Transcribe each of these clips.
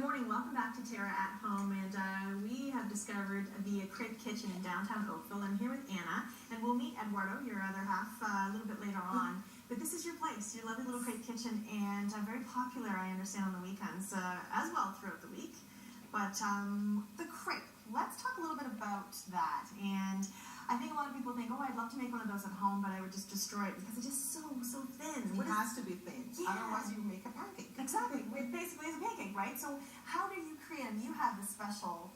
morning, welcome back to Terra at Home, and we have discovered the Crepe Kitchen in downtown Oakville. I'm here with Anna, and we'll meet Eduardo, your other half, a little bit later on. But this is your place, your lovely little Crepe Kitchen, and very popular, I understand, on the weekends, as well throughout the week. But the crepe, let's talk a little bit about that. And I think a lot of people think, oh, I'd love to make one of those at home, but I would just destroy it because it's just so thin. It has to be thin, otherwise you make a pancake. Exactly, it basically is a pancake, right? So how do you create them? You have a special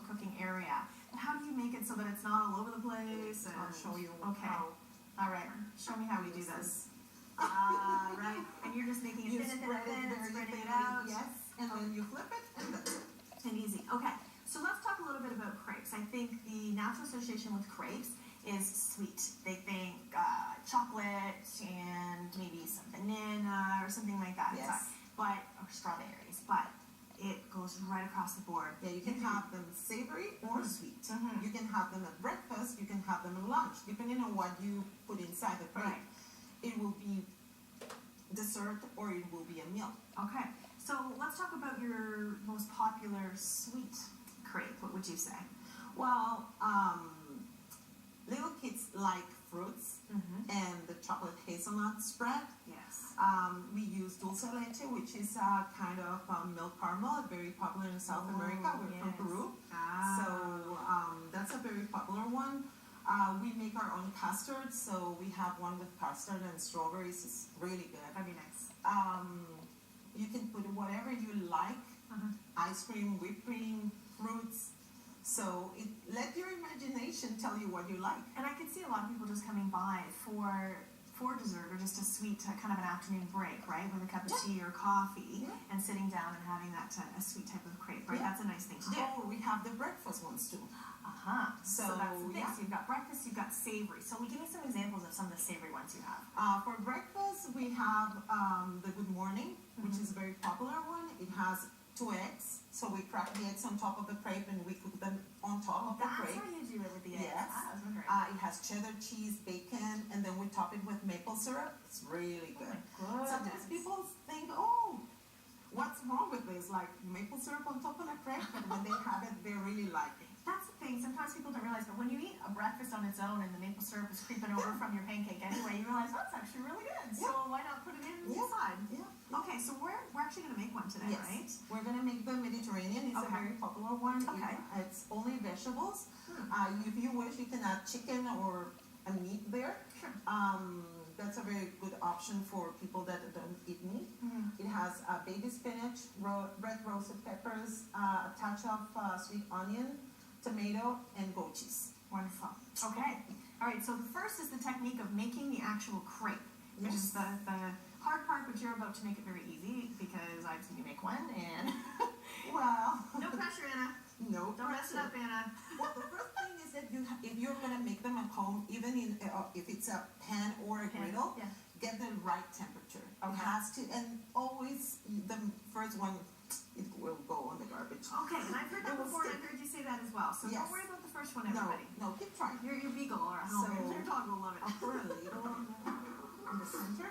cooking area. And how do you make it so that it's not all over the place? And I'll show you okay. how. All right, show me how we do this. Right, and you're just making it thin and spreading it out. Yes, and then you flip it, and that's it. And easy. Okay, so let's talk a little bit about crepes. I think the natural association with crepes is sweet. They think chocolate and maybe some banana or something like that. Yes. Or strawberries. But it goes right across the board. Yeah, you can have them savory or sweet. Mm-hmm. You can have them at breakfast, you can have them at lunch, depending on what you put inside the crepe. Right. It will be dessert or it will be a meal. Okay, so let's talk about your most popular sweet crepe. What would you say? Well, little kids like fruits and the chocolate hazelnut spread. Yes. We use dulce de leche, which is a kind of milk caramel, very popular in South America. We're from Peru. So that's a very popular one. We make our own custard, so we have one with custard and strawberries. It's really good. That'd be nice. You can put whatever you like, ice cream, whipped cream, fruits. So let your imagination tell you what you like. And I could see a lot of people just coming by for dessert or just a sweet kind of an afternoon break, right? With a cup of tea or coffee and sitting down and having that a sweet type of crepe, right? That's a nice thing to do. Oh, we have the breakfast ones too. So that's the thing. So you've got breakfast, you've got savory. So give me some examples of some of the savory ones you have. For breakfast, we have the Good Morning, which is a very popular one. It has 2 eggs. So we crack the eggs on top of the crepe and we cook them on top of the crepe. That's how you do it with the eggs. Yes. I was wondering. It has cheddar cheese, bacon, and then we top it with maple syrup. It's really good. Oh my goodness. Sometimes people think, oh, what's wrong with this? Like maple syrup on top of a crepe? And when they have it, they really like it. That's the thing. Sometimes people don't realize, but when you eat a breakfast on its own and the maple syrup is creeping over from your pancake anyway, you realize that's actually really good. So why not put it inside? Yeah. Okay, so we're actually going to make one today, right? We're going to make the Mediterranean. It's a very popular one. Okay. It's only vegetables. If you wish, you can add chicken or a meat there. Sure. That's a very good option for people that don't eat meat. It has baby spinach, red roasted peppers, a touch of sweet onion, tomato, and goat cheese. Wonderful. Okay. All right, so the first is the technique of making the actual crepe, which is the hard part, but you're about to make it very easy because I've seen you make one, and well, no pressure, Anna. No Don't mess it up, Anna. Well, the first thing is that if you're going to make them at home, even if it's a pan or a griddle, get the right temperature. It has to, and always the first one, it will go on the garbage. Okay, and I've heard that before, and I've heard you say that as well. So don't worry about the first one, everybody. No, keep trying. Your beagle or your dog will love it. I'll put a little in the center,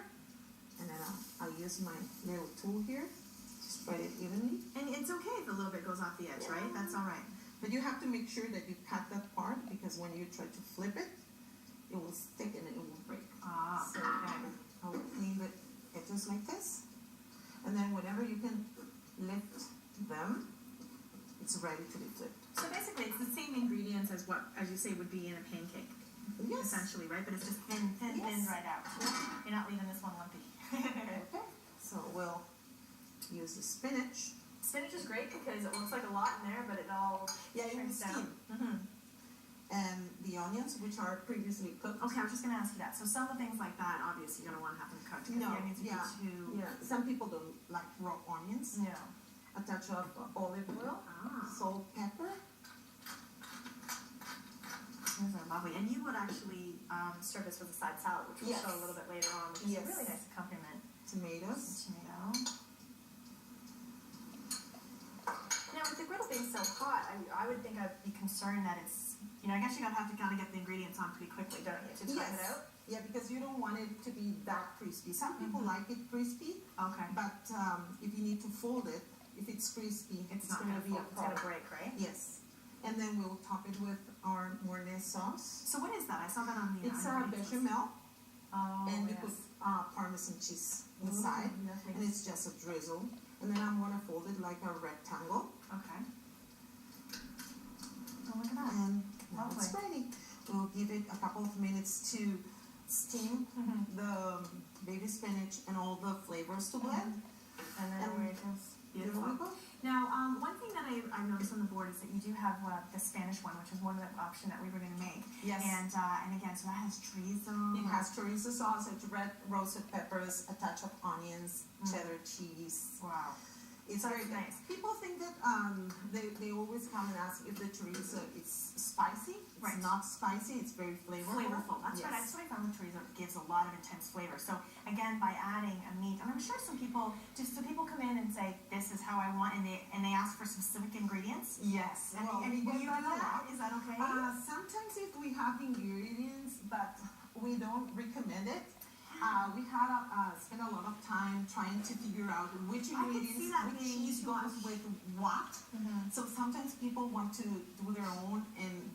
and then I'll use my little tool here to spread it evenly. And it's okay if a little bit goes off the edge, right? That's all right. But you have to make sure that you cut that part because when you try to flip it, it will stick and it will break. So I will clean the edges like this, and then whenever you can lift them, it's ready to be flipped. So basically, it's the same ingredients as what, as you say, would be in a pancake. Yes. Essentially, right? But it's just thin right out. You're not leaving this one lumpy. Okay. So we'll use the spinach. Spinach is great because it looks like a lot in there, but it all shrinks down. And the onions, which are previously cooked. Okay, I was just going to ask you that. So some of the things like that, obviously, you're going to want to have them cooked because the onions would be too... Yeah, some people don't like raw onions. No. A touch of olive oil, salt, pepper. Those are lovely. And you would actually serve this with a side salad, which we'll show a little bit later on, which is a really nice accompaniment. Tomatoes. Now, with the griddle being so hot, I would think I'd be concerned that it's, I guess you have to kind of get the ingredients on pretty quickly, don't you, to time it out? Yeah, because you don't want it to be that crispy. Some people like it crispy. Okay. But if you need to fold it, if it's crispy, It's it's not gonna be a it's gonna problem. break, right? Yes. And then we'll top it with our mornay sauce. So what is that? I saw that on the It's a ingredients list. bechamel, Oh, and we yes. put Parmesan cheese inside, Ooh, lovely. and it's just a drizzle. And then I'm gonna fold it like a rectangle, Okay. Oh, look at that. and now it's Lovely. ready. We'll give it a couple of minutes to steam Mm-hmm. the baby spinach and all the flavors to blend. And then And away it goes. There we Beautiful. go. Now, one thing that I've noticed on the board is that you do have the Spanish one, which is one of the option that we were going to make. Yes. And again, so that has chorizo. It has chorizo sausage, red roasted peppers, a touch of onions, cheddar cheese. Wow. It's That's very good. nice. People think that they always come and ask if the chorizo is spicy. It's Right. not spicy. It's very flavorful. Flavorful. That's Yes. right. That's what I found with chorizo. It gives a lot of intense flavor. So again, by adding a meat, and I'm sure some people people come in and say, "This is how I want," and they ask for specific ingredients. Yes. And, Well, and we will get you that do a that? lot. Is that okay? Sometimes if we have ingredients, but we don't recommend it. We had spent a lot of time trying to figure out which I could see ingredients, that which being cheese too goes much. with what. Mhm. So sometimes people want to do their own, and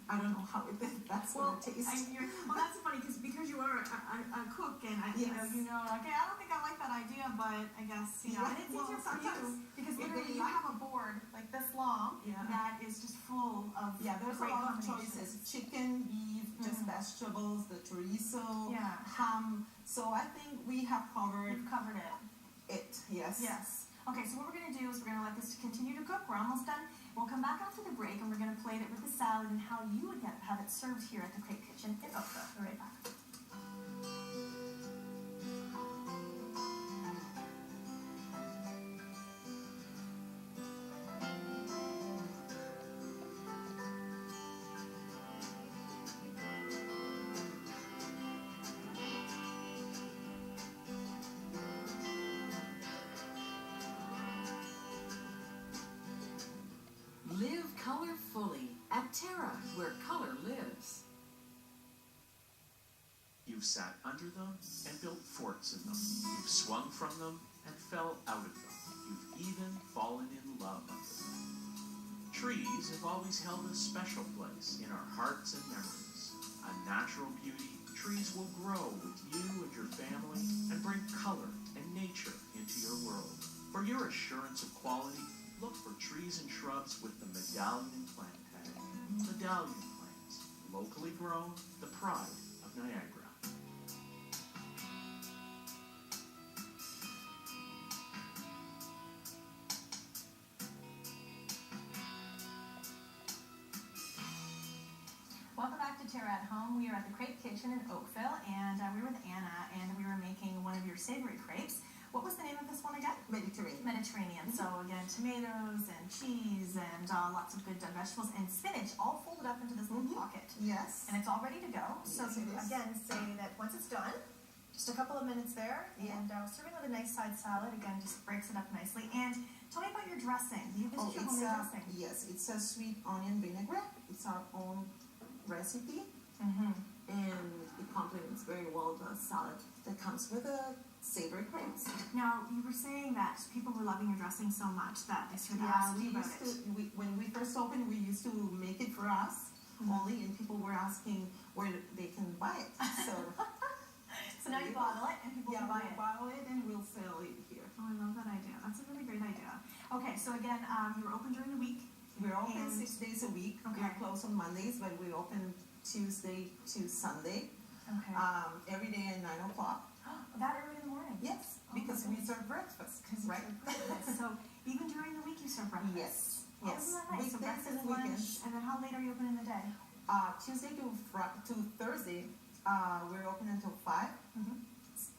I don't know how that's Well, gonna taste. that's funny because you are a cook, and Yes. okay, I don't think I like that idea, but I guess Yeah, and it's well, easier for you sometimes because if literally they you like- have a board like this long Yeah. that is just full of Yeah, there's a great lot of combinations. choices: chicken, beef, just Mhm. vegetables, the chorizo, Yeah. ham. So I think we have covered We've covered it. it. Yes. Yes. Okay, so what we're going to do is we're going to let this continue to cook. We're almost done. We'll come back after the break and we're going to plate it with the salad and how you would have it served here at the Crepe Kitchen in Oakville. We'll be right back. Live colorfully at Terra, where color lives. You've sat under them and built forts in them. You've swung from them and fell out of them. You've even fallen in love under them. Trees have always held a special place in our hearts and memories. A natural beauty, trees will grow with you and your family and bring color and nature into your world. For your assurance of quality, look for trees and shrubs with the Medallion plant tag. Medallion plants, locally grown, the pride of Niagara. Welcome back to Terra at Home. We are at the Crepe Kitchen in Oakville, and we're with Anna, and we were making one of your savory crepes. What was the name of this one again? Mediterranean. Mediterranean. So again, tomatoes and cheese and lots of good vegetables and spinach all folded up into this little pocket. Yes. And it's all ready to go. So Yes, you it is. again say that once it's done, just a couple of minutes there, Yeah. and serving with a nice side salad. Again, just breaks it up nicely. And tell me about your dressing. This is your homemade dressing. Yes, it's a sweet onion vinaigrette. It's our own recipe, Mm-hmm. and it complements very well the salad that comes with the savory crepes. Now you were saying that people were loving your dressing so much that they started Yeah, asking we you about used it. to, when we first opened, we used to make it for us only, and people were asking where they can buy it. So, So now you bottle it and people yeah, can buy we'll it. bottle it and we'll sell it here. Oh, I love that idea. That's a really great idea. Okay, so again, you're open during the week. We're open And- 6 days a week. Okay. We're closed on Mondays, but we open Tuesday to Sunday, Okay. every day at 9 o'clock. That early in the morning. Yes, Oh, because my we serve breakfast, right? So even during the week you serve breakfast. Yes, Oh, yes. isn't that nice? So Weekdays breakfast, and lunch, weekends. and then how late are you open in the day? Tuesday to Thursday, we're open until 5. Mm-hmm.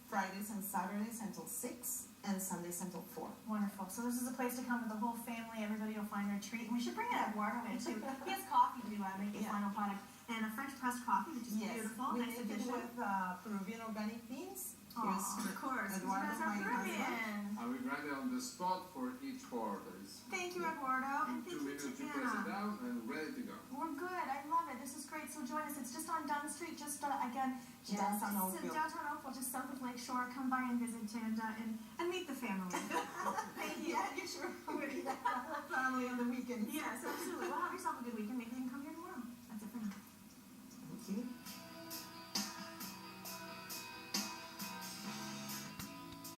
Fridays and Saturdays until 6, and Sundays until 4. Wonderful. So this is a place to come with the whole family. Everybody will find their treat. And we should bring Eduardo in too. He has coffee to make his Yeah. final product, and a French pressed coffee, which is beautiful. We Nice make it addition. with Peruvian organic beans. Aw, of course. 'Cause you Eduardo, guys are my husband. Peruvian. I will grind it on the spot for each pour. It's Thank you, Eduardo, and 2 thank you minutes to to press it Anna. down and ready to go. We're good. I love it. This is great. So join us. It's just on Dunn Street, just again, just Downtown Oakville. downtown Oakville, just south of Lake. Lake Shore, come by and visit and meet the family. Thank you. Yeah, you sure would. The whole family on the weekend. Yes, absolutely. Well, have yourself a good weekend. Maybe you can